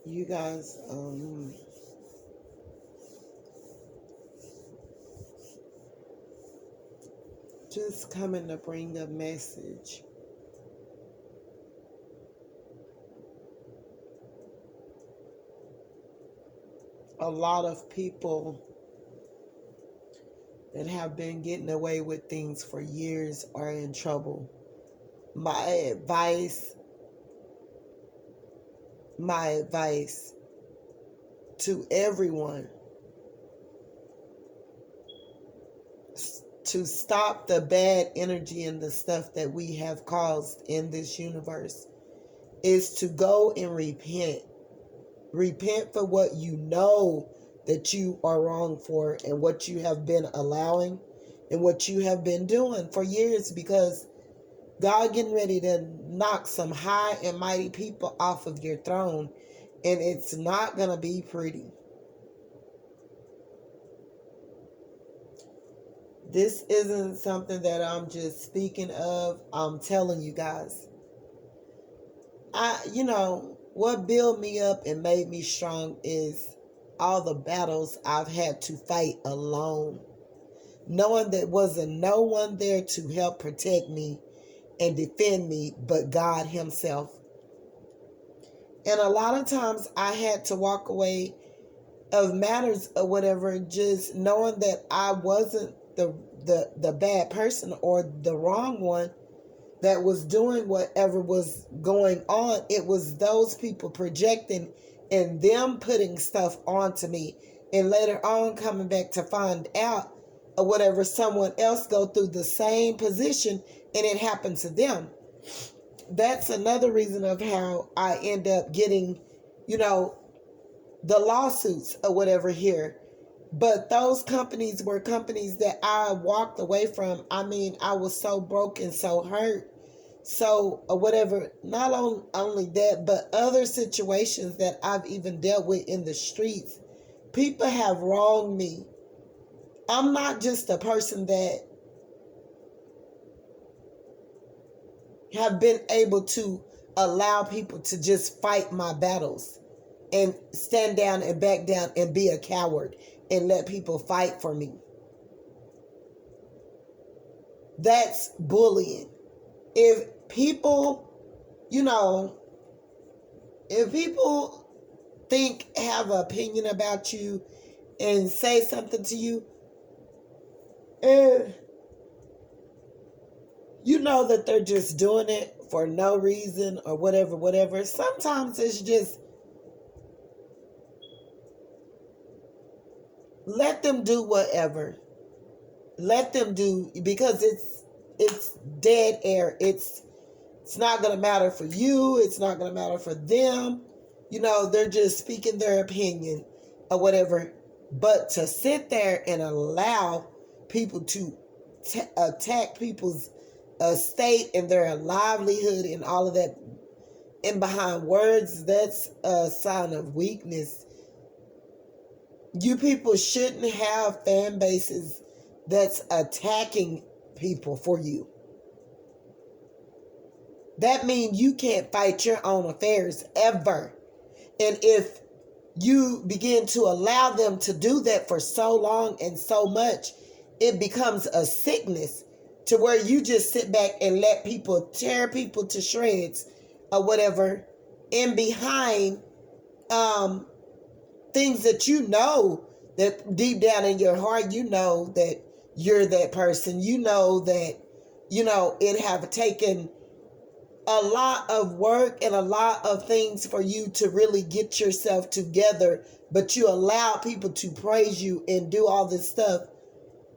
You guys, just coming to bring a message. A lot of people that have been getting away with things for years are in trouble. My advice, my advice to everyone to stop the bad energy and the stuff that we have caused in this universe is to go and repent. Repent for what you know that you are wrong for and what you have been allowing and what you have been doing for years, because God getting ready to knock some high and mighty people off of your throne, and it's not going to be pretty. This isn't something that I'm just speaking of. I'm telling you guys. What built me up and made me strong is all the battles I've had to fight alone. Knowing that wasn't no one there to help protect me and defend me but God Himself. And a lot of times I had to walk away of matters or whatever, just knowing that I wasn't the bad person or the wrong one that was doing whatever was going on. It was those people projecting and them putting stuff onto me, and later on coming back to find out or whatever, someone else go through the same position and it happened to them. That's another reason of how I end up getting, the lawsuits or whatever here. But those companies were companies that I walked away from. I mean, I was so broken, so hurt, so or whatever. Not only that, but other situations that I've even dealt with in the streets. People have wronged me. I'm not just a person that have been able to allow people to just fight my battles and stand down and back down and be a coward and let people fight for me. That's bullying. If people, if people have an opinion about you and say something to you, and you know that they're just doing it for no reason or whatever. Sometimes it's just let them do whatever. Let them do, because it's dead air. It's not going to matter for you. It's not going to matter for them. They're just speaking their opinion or whatever. But to sit there and allow people to attack people's state and their livelihood and all of that, and behind words, that's a sign of weakness. You people shouldn't have fan bases that's attacking people for you. That means you can't fight your own affairs ever. And if you begin to allow them to do that for so long and so much, it becomes a sickness to where you just sit back and let people tear people to shreds or whatever, and behind things that that deep down in your heart, that you're that person. That, it have taken a lot of work and a lot of things for you to really get yourself together, but you allow people to praise you and do all this stuff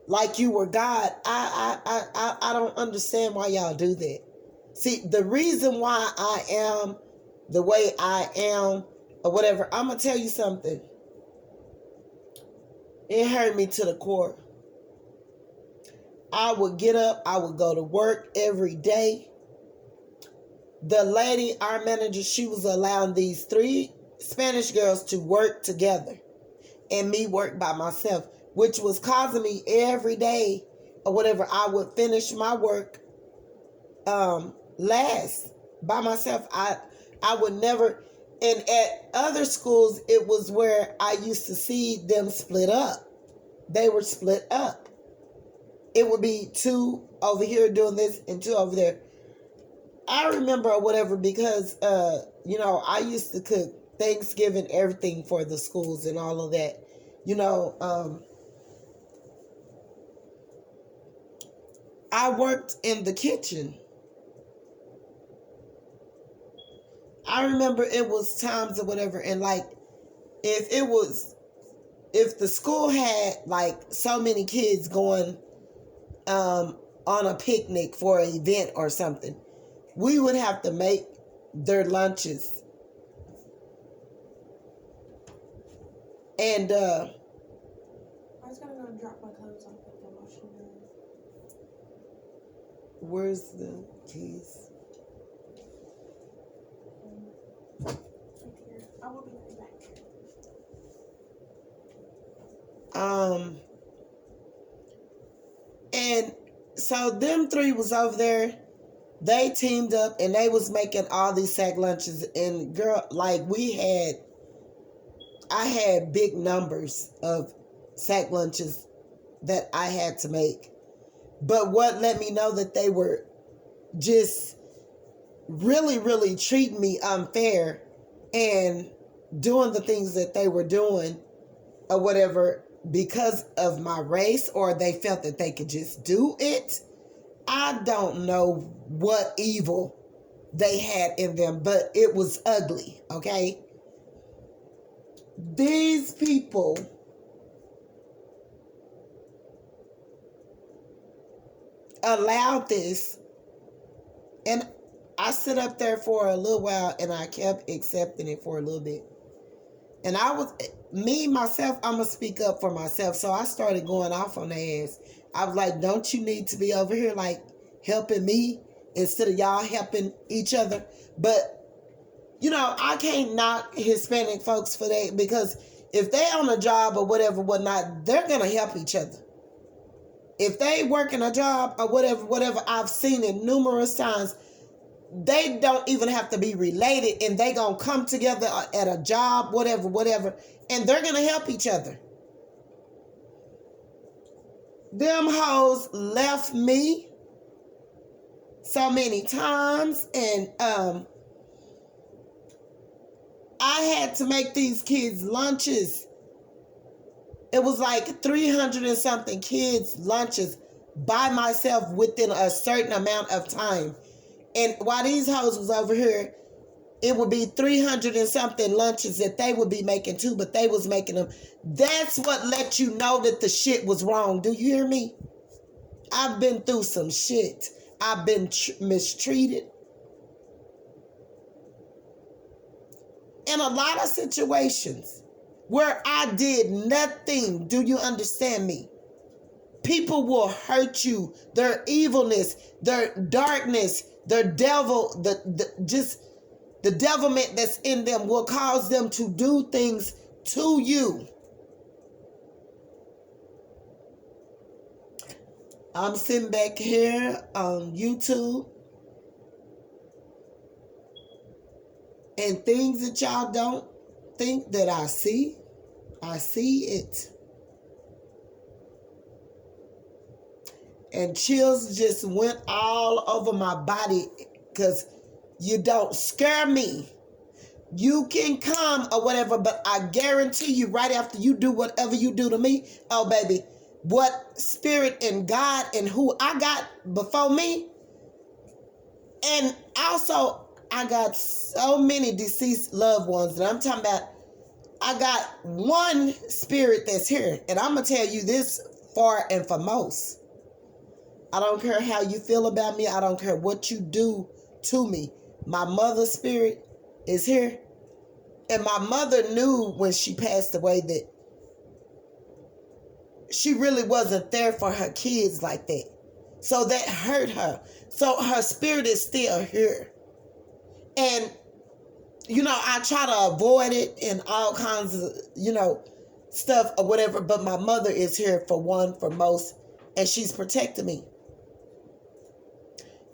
like you were God. I don't understand why y'all do that. See, the reason why I am the way I am or whatever, I'm going to tell you something. It hurt me to the core. I would get up, I would go to work every day. The lady, our manager, she was allowing these 3 Spanish girls to work together and me work by myself, which was causing me every day or whatever. I would finish my work last by myself. I would never, And at other schools, it was where I used to see them split up. They were split up. It would be two over here doing this and two over there. I remember or whatever because, I used to cook Thanksgiving, everything for the schools and all of that. I worked in the kitchen. I remember it was times or whatever, and like if the school had like so many kids going on a picnic for an event or something, we would have to make their lunches. And I was gonna go and drop my clothes off at the washing area. Where's the keys? Right here. I will be right back. And so them three was over there. They teamed up and they was making all these sack lunches. And girl, like I had big numbers of sack lunches that I had to make. But what let me know that they were just really, really treating me unfair and doing the things that they were doing or whatever because of my race, or they felt that they could just do it. I don't know what evil they had in them, but it was ugly, okay? These people allowed this, and I sit up there for a little while and I kept accepting it for a little bit. And myself, I'm going to speak up for myself. So I started going off on their ass. I was like, don't you need to be over here like helping me instead of y'all helping each other? But, I can't knock Hispanic folks for that, because if they on a job or whatnot, they're going to help each other. If they working a job or whatever, I've seen it numerous times. They don't even have to be related, and they gonna come together at a job, whatever, and they're gonna help each other. Them hoes left me so many times, and I had to make these kids lunches. It was like 300 and something kids lunches by myself within a certain amount of time. And while these hoes was over here, it would be 300 and something lunches that they would be making too, but they was making them. That's what let you know that the shit was wrong. Do you hear me? I've been through some shit. I've been mistreated. In a lot of situations where I did nothing. Do you understand me? People will hurt you. Their evilness, their darkness, their devil, the devilment that's in them will cause them to do things to you. I'm sitting back here on YouTube, and things that y'all don't think that I see it. And chills just went all over my body because you don't scare me. You can come or whatever, but I guarantee you right after you do whatever you do to me, oh baby, what spirit and God and who I got before me. And also, I got so many deceased loved ones that I'm talking about. I got one spirit that's here, and I'm going to tell you this far and foremost. I don't care how you feel about me. I don't care what you do to me. My mother's spirit is here. And my mother knew when she passed away that she really wasn't there for her kids like that. So that hurt her. So her spirit is still here. And, I try to avoid it and all kinds of, stuff or whatever. But my mother is here for one, for most, and she's protecting me.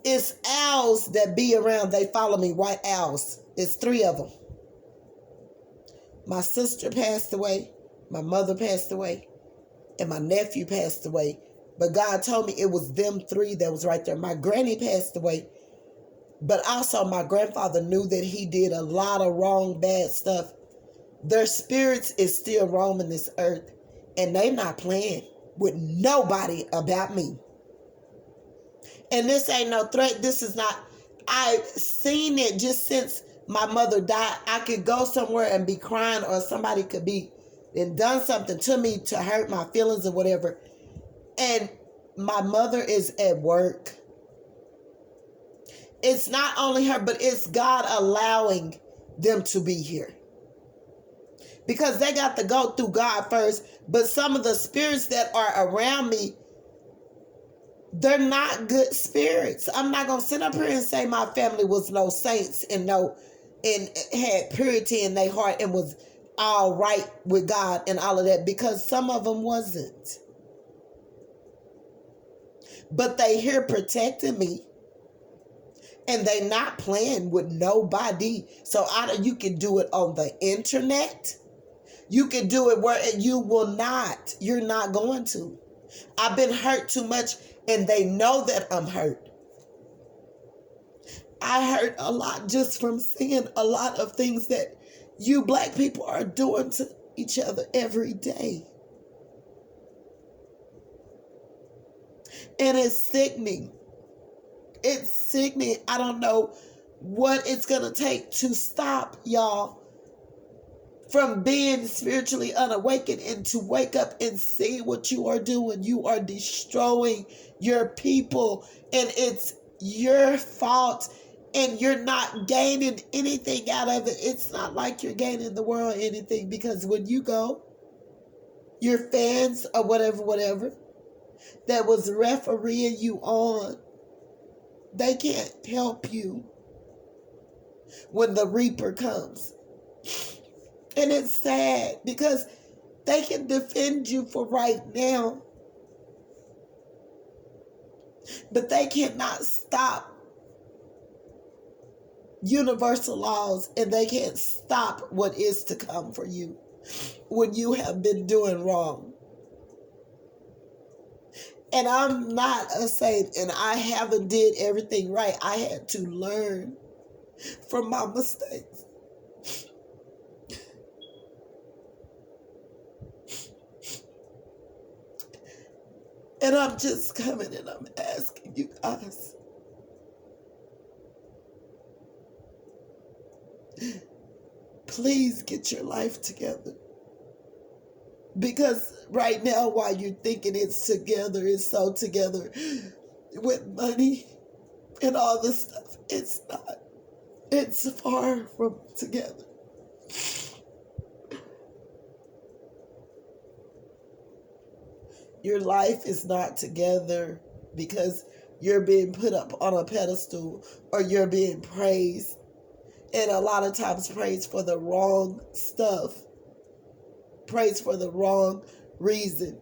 It's owls that be around. They follow me, white owls. It's 3 of them. My sister passed away, my mother passed away, and my nephew passed away. But God told me it was them three that was right there. My granny passed away, but also my grandfather knew that he did a lot of wrong, bad stuff. Their spirits is still roaming this earth, and they not playing with nobody about me. And this ain't no threat. This is not, I've seen it just since my mother died. I could go somewhere and be crying, or somebody could be and done something to me to hurt my feelings or whatever. And my mother is at work. It's not only her, but it's God allowing them to be here. Because they got to go through God first. But some of the spirits that are around me, they're not good spirits. I'm not going to sit up here and say my family was no saints and had purity in their heart and was all right with God and all of that, because some of them wasn't. But they here protecting me, and they not playing with nobody. So you can do it on the internet. You can do it where you're not going to. I've been hurt too much, and they know that I'm hurt. I hurt a lot just from seeing a lot of things that you black people are doing to each other every day. And it's sickening. It's sickening. I don't know what it's going to take to stop y'all from being spiritually unawakened and to wake up and see what you are doing. You are destroying your people, and it's your fault, and you're not gaining anything out of it. It's not like you're gaining the world anything, because when you go, your fans or whatever that was refereeing you on, they can't help you when the Reaper comes. And it's sad, because they can defend you for right now, but they cannot stop universal laws, and they can't stop what is to come for you when you have been doing wrong. And I'm not a saint, and I haven't did everything right. I had to learn from my mistakes. And I'm just coming and I'm asking you guys, please get your life together. Because right now, while you're thinking it's together, it's so together with money and all this stuff, it's not. It's far from together. Your life is not together because you're being put up on a pedestal, or you're being praised, and a lot of times praised for the wrong stuff, praised for the wrong reason.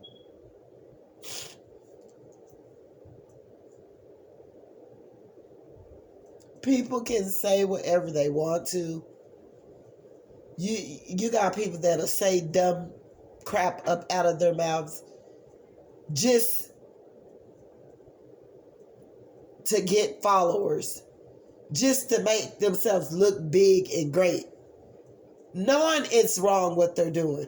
People can say whatever they want to. You got people that'll say dumb crap up out of their mouths just to get followers, just to make themselves look big and great, knowing it's wrong what they're doing,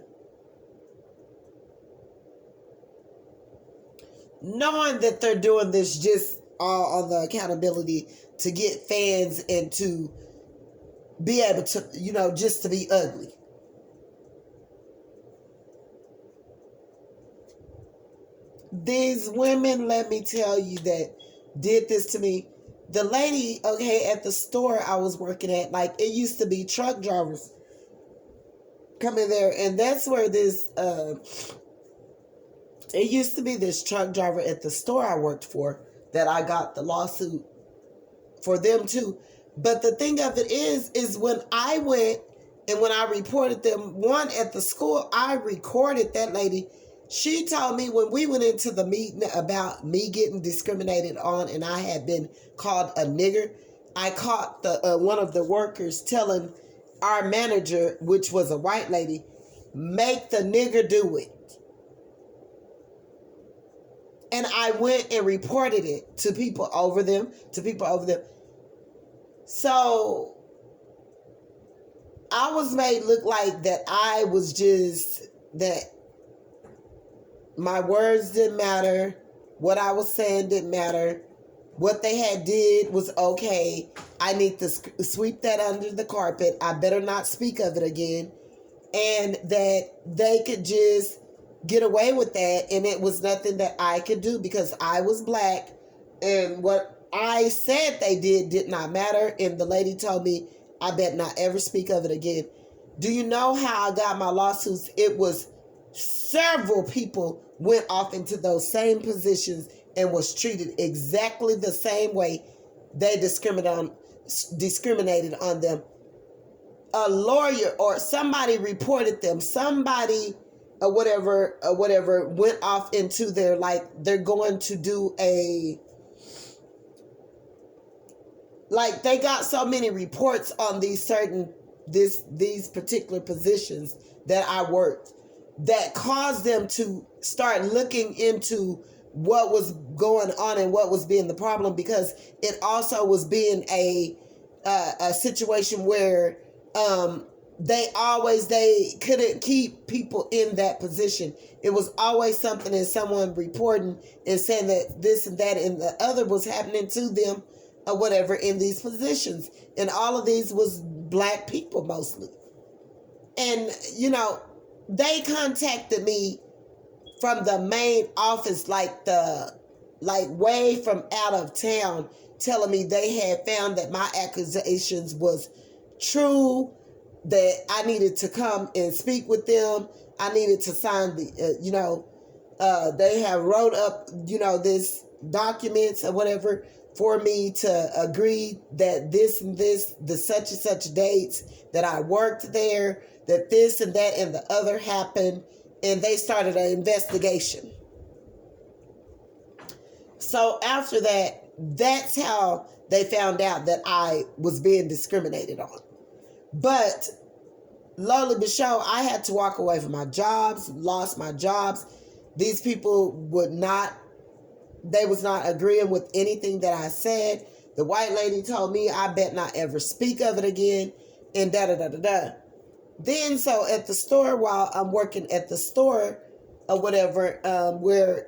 knowing that they're doing this just all on the accountability to get fans and to be able to, just to be ugly. These women, let me tell you, that did this to me. The lady, at the store I was working at, like, it used to be truck drivers coming there, and that's where this, it used to be this truck driver at the store I worked for that I got the lawsuit for them too. But the thing of it is when I went and when I reported them, one at the school, I recorded that lady. She told me when we went into the meeting about me getting discriminated on and I had been called a nigger, I caught the one of the workers telling our manager, which was a white lady, make the nigger do it. And I went and reported it to people over them, So I was made look like that I was just, that my words didn't matter, what I was saying didn't matter, what they had did was okay. I need to sweep that under the carpet. I better not speak of it again. And that they could just get away with that, and it was nothing that I could do because I was black, and what I said they did not matter. And the lady told me I bet not ever speak of it again. Do you know how I got my lawsuits? It was several people went off into those same positions and was treated exactly the same way. They discriminated on them. A lawyer or somebody reported them. Somebody or whatever went off into their, like, they're going to do a, like, they got so many reports on these particular positions that I worked that caused them to start looking into what was going on and what was being the problem, because it also was being a situation where they couldn't keep people in that position. It was always something and someone reporting and saying that this and that and the other was happening to them or whatever in these positions. And all of these was black people mostly. And, they contacted me from the main office, like way from out of town, telling me they had found that my accusations was true, that I needed to come and speak with them. I needed to sign they have wrote up, this documents or whatever for me to agree that this and this, the such and such dates that I worked there, that this and that and the other happened, and they started an investigation. So after that, that's how they found out that I was being discriminated on. But slowly but surely, I had to walk away from my jobs, lost my jobs. These people was not agreeing with anything that I said. The white lady told me I bet not ever speak of it again, and da-da-da-da-da. Then, so at the store, while I'm working at the store or whatever, where,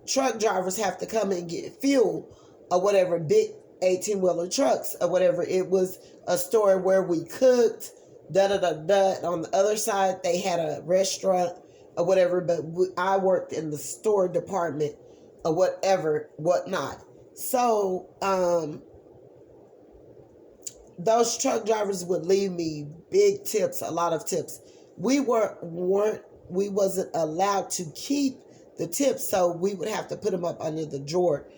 truck drivers have to come and get fuel or whatever, big 18-wheeler trucks or whatever. It was a store where we cooked, da-da-da-da. On the other side, they had a restaurant or whatever, but I worked in the store department or whatnot. So, those truck drivers would leave me big tips, a lot of tips. We wasn't allowed to keep the tips, so we would have to put them up under the drawer.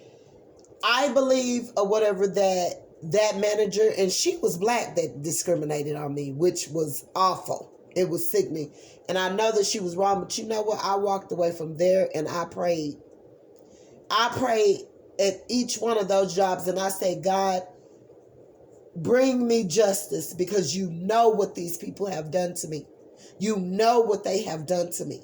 I believe or whatever that manager, and she was black, that discriminated on me, which was awful. It was sickening. And I know that she was wrong, but you know what? I walked away from there and I prayed. I prayed at each one of those jobs and I said, God, bring me justice, because you know what these people have done to me. You know what they have done to me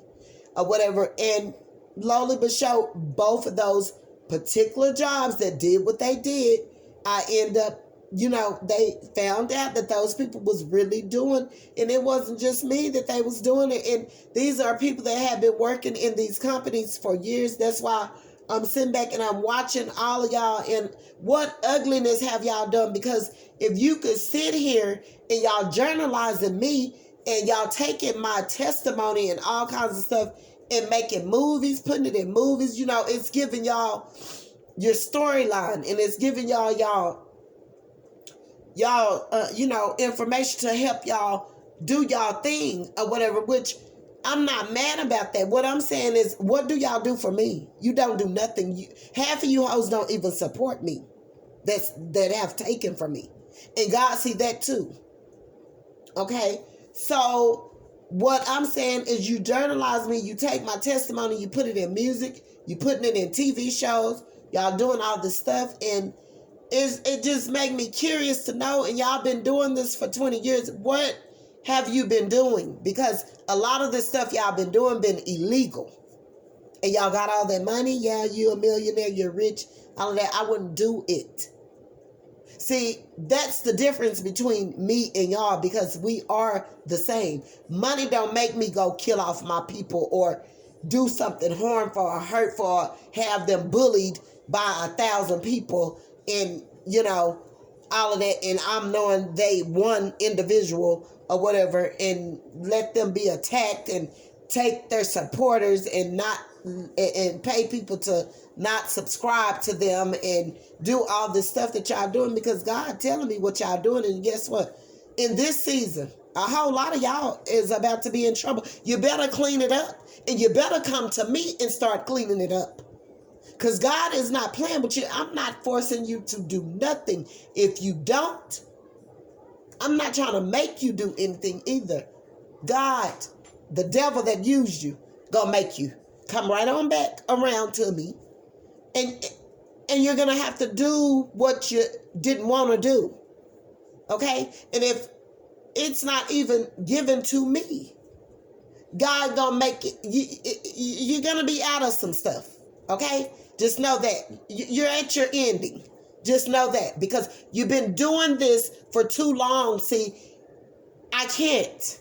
or whatever. And slowly but surely, both of those particular jobs that did what they did, I end up, they found out that those people was really doing, and it wasn't just me that they was doing it. And these are people that have been working in these companies for years. That's why I'm sitting back and I'm watching all of y'all, and what ugliness have y'all done? Because if you could sit here and y'all journalizing me and y'all taking my testimony and all kinds of stuff and making movies, putting it in movies, it's giving y'all your storyline, and it's giving y'all information to help y'all do y'all thing or whatever, which I'm not mad about that. What I'm saying is, what do y'all do for me? You don't do nothing. Half of you hoes don't even support me. That have taken from me. And God see that too. Okay? So what I'm saying is, you journalize me, you take my testimony, you put it in music, you putting it in TV shows, y'all doing all this stuff, and it just make me curious to know, and y'all been doing this for 20 years, what have you been doing? Because a lot of this stuff y'all been doing been illegal. And y'all got all that money. Yeah, you a millionaire, you're rich, all of that. I wouldn't do it. See, that's the difference between me and y'all, because we are the same. Money don't make me go kill off my people or do something harmful or hurtful or have them bullied by 1,000 people and, all of that. And I'm knowing they one individual or whatever, and let them be attacked and take their supporters and pay people to not subscribe to them and do all this stuff that y'all doing, because God telling me what y'all doing. And guess what? In this season, a whole lot of y'all is about to be in trouble. You better clean it up, and you better come to me and start cleaning it up. Because God is not playing with you. I'm not forcing you to do nothing. If you don't, I'm not trying to make you do anything either. God, the devil that used you, gonna make you come right on back around to me. And you're gonna have to do what you didn't want to do. Okay? And if it's not even given to me, God gonna make it. You're gonna be out of some stuff. Okay? Just know that you're at your ending. Just know that, because you've been doing this for too long. See, I can't.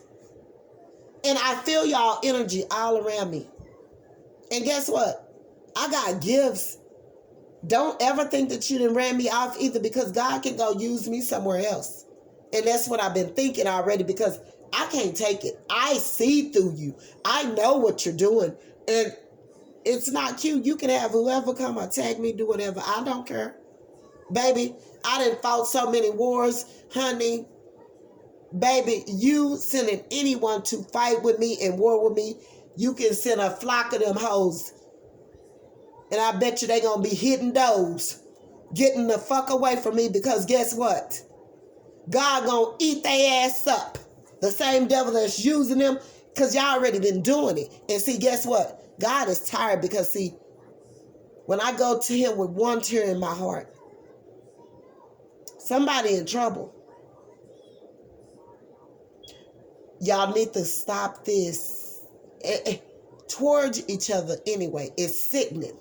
And I feel y'all energy all around me. And guess what? I got gifts. Don't ever think that you didn't ran me off either, because God can go use me somewhere else. And that's what I've been thinking already, because I can't take it. I see through you. I know what you're doing. And it's not cute. You can have whoever come attack me, do whatever. I don't care. Baby, I done fought so many wars, honey. Baby, you sending anyone to fight with me and war with me, you can send a flock of them hoes. And I bet you they gonna be hitting those, getting the fuck away from me, because guess what? God gonna eat their ass up. The same devil that's using them, because y'all already been doing it. And see, guess what? God is tired, because see, when I go to him with one tear in my heart, somebody in trouble. Y'all need to stop this towards each other anyway. It's sickening.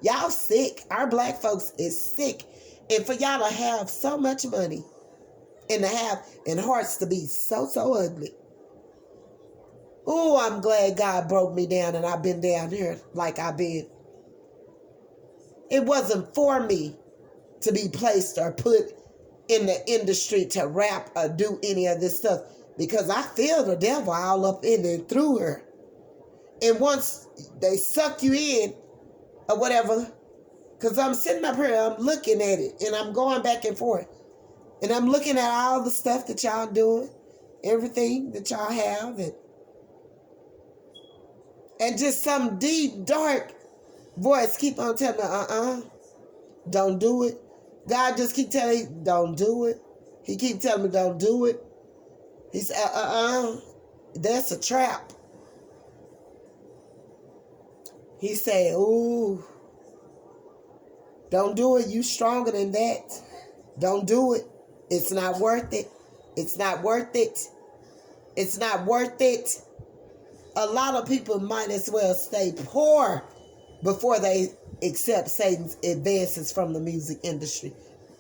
Y'all sick. Our black folks is sick. And for y'all to have so much money and to have and hearts to be so ugly. Oh, I'm glad God broke me down and I've been down here like I've been. It wasn't for me to be placed or put in the industry to rap or do any of this stuff, because I feel the devil all up in and through her. And once they suck you in or whatever, because I'm sitting up here, I'm looking at it and I'm going back and forth. And I'm looking at all the stuff that y'all doing, everything that y'all have, and just some deep, dark voice keep on telling me, don't do it. God just keep telling me, don't do it. He keep telling me, don't do it. He said, that's a trap. He said, ooh, don't do it. You stronger than that. Don't do it. It's not worth it. It's not worth it. It's not worth it. A lot of people might as well stay poor before they accept Satan's advances from the music industry.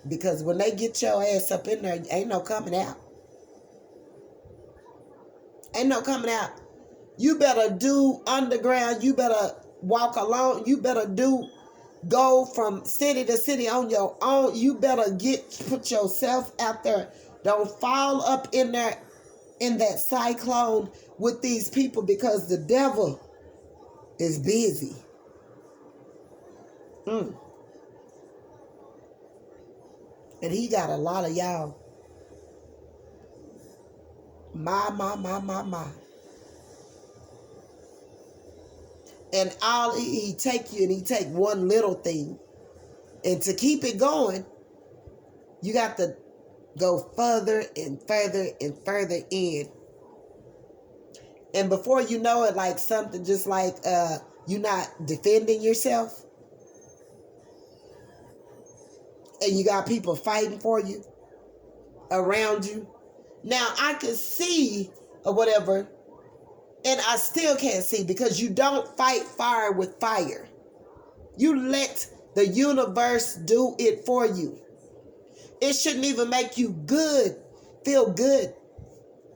Because when they get your ass up in there, ain't no coming out. Ain't no coming out. You better do underground. You better walk alone. You better go from city to city on your own. You better put yourself out there. Don't fall up in there in that cyclone with these people, because the devil is busy. And he got a lot of y'all. My. And all he take you, and he take one little thing. And to keep it going, you got to go further and further and further in. And before you know it, like something just like you're not defending yourself. and you got people fighting for you around you. Now I can see or whatever, and I still can't see because you don't fight fire with fire. You let the universe do it for you. It shouldn't even make you feel good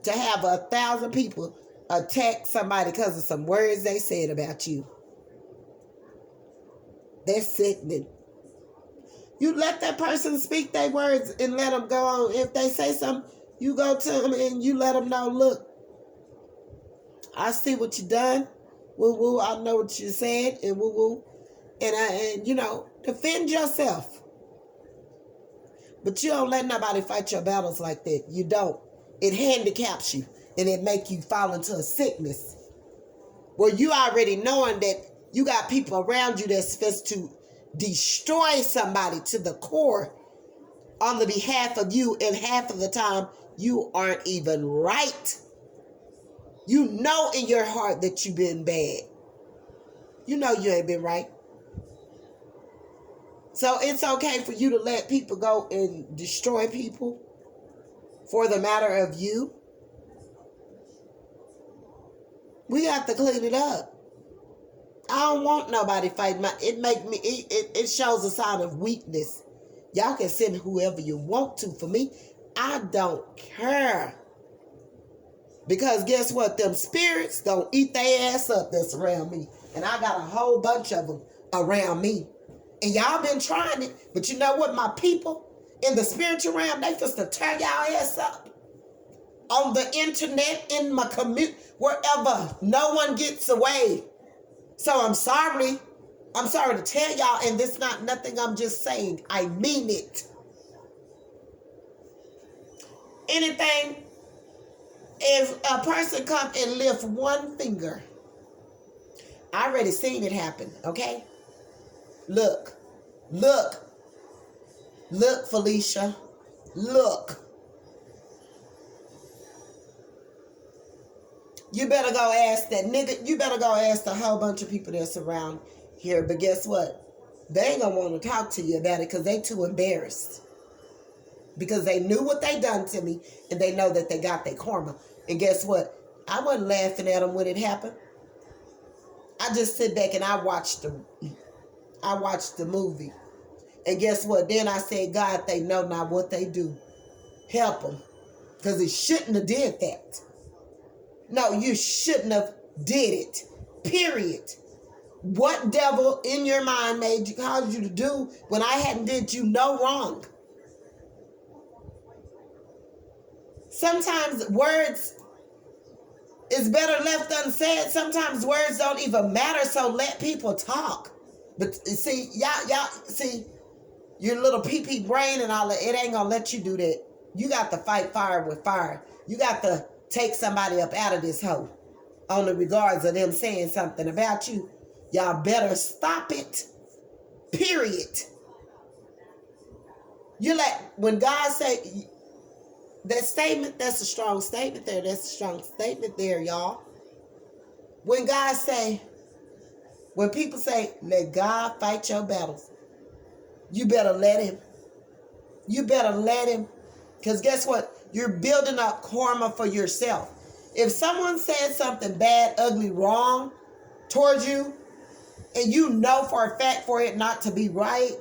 to have 1,000 people attack somebody because of some words they said about you. That's sickening. You let that person speak their words and let them go on. If they say something, you go to them and you let them know, look, I see what you done. Woo woo, I know what you said, and woo woo. And defend yourself. But you don't let nobody fight your battles like that. You don't. It handicaps you, and it make you fall into a sickness where you already knowing that you got people around you that's supposed to destroy somebody to the core on the behalf of you, and half of the time you aren't even right. You know in your heart that you've been bad. You know you ain't been right. So it's okay for you to let people go and destroy people for the matter of you. We got to clean it up. I don't want nobody fighting. It shows a sign of weakness. Y'all can send whoever you want to. For me, I don't care. Because guess what? Them spirits don't eat their ass up that's around me. And I got a whole bunch of them around me. And y'all been trying it. But you know what? My people in the spiritual realm, they just to tear y'all ass up. On the internet, in my community, wherever. No one gets away. So I'm sorry. I'm sorry to tell y'all, and this not nothing I'm just saying. I mean it. Anything, if a person come and lift one finger, I already seen it happen, okay? Look, Felicia, look. You better go ask that nigga. You better go ask a whole bunch of people that's around here. But guess what? They ain't gonna want to talk to you about it because they too embarrassed. Because they knew what they done to me and they know that they got their karma. And guess what? I wasn't laughing at them when it happened. I just sit back and I watched the movie. And guess what? Then I said, God, they know not what they do. Help them. Because it shouldn't have did that. No, you shouldn't have did it. Period. What devil in your mind caused you to do when I hadn't did you no wrong? Sometimes words is better left unsaid. Sometimes words don't even matter, so let people talk. But see, y'all see, your little pee-pee brain and all that, it ain't gonna let you do that. You got to fight fire with fire. You got to take somebody up out of this hole on the regards of them saying something about you. Y'all better stop it. Period. When God say that statement, that's a strong statement there. That's a strong statement there, y'all. When people say, let God fight your battles, you better let him. You better let him. Because guess what? You're building up karma for yourself. If someone said something bad, ugly, wrong towards you, and you know for a fact for it not to be right,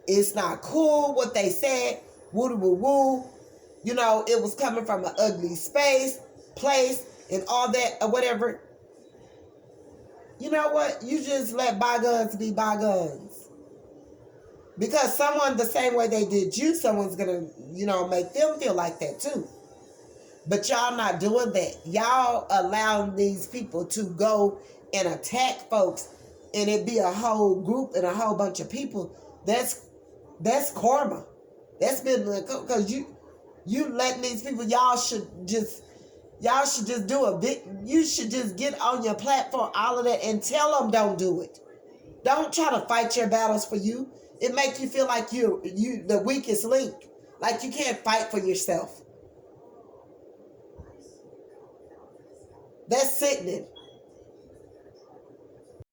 it's not cool what they said, woo-woo-woo, it was coming from an ugly place, and all that, or whatever. You know what? You just let bygones be bygones. Because someone, the same way they did you, someone's going to, make them feel like that too. But y'all not doing that. Y'all allowing these people to go and attack folks, and it be a whole group and a whole bunch of people. That's karma. That's been, because you letting these people, y'all should just do a big, you should just get on your platform, all of that, and tell them don't do it. Don't try to fight your battles for you. It makes you feel like you the weakest link. Like you can't fight for yourself. That's sickening.